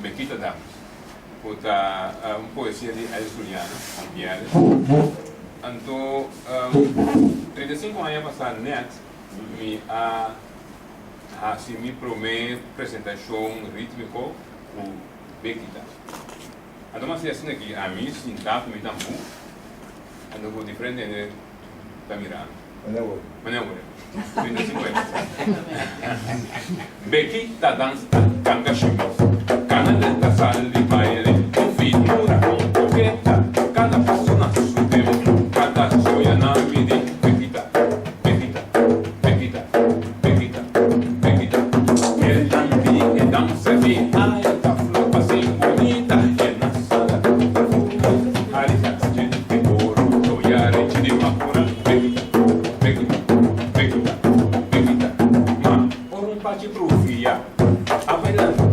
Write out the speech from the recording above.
Bequita Damas, puta poesia de Alice Juliana, Ampiades. Então, 35 anos passado, net, me promete apresentação rítmico com Bequita. Então, mas assim aqui, a mim, sintato, me tambu, então vou diferente de Tamirano. Maneiro. 35 anos. Bequita dança, canga chimas, cana de sal de baile, com figura, com coqueta, cada passo na sua tempo, cada joia na vida. Bequita, Bequita, Bequita, Bequita, Bequita. Que dança, que dança, vi, ai, tá flor, assim bonita, que na sala do perfume, ali tá gente de ouro, olhar de vapor, Bequita, Bequita, Bequita, Bequita, ma, por um pati pro via, a bailando.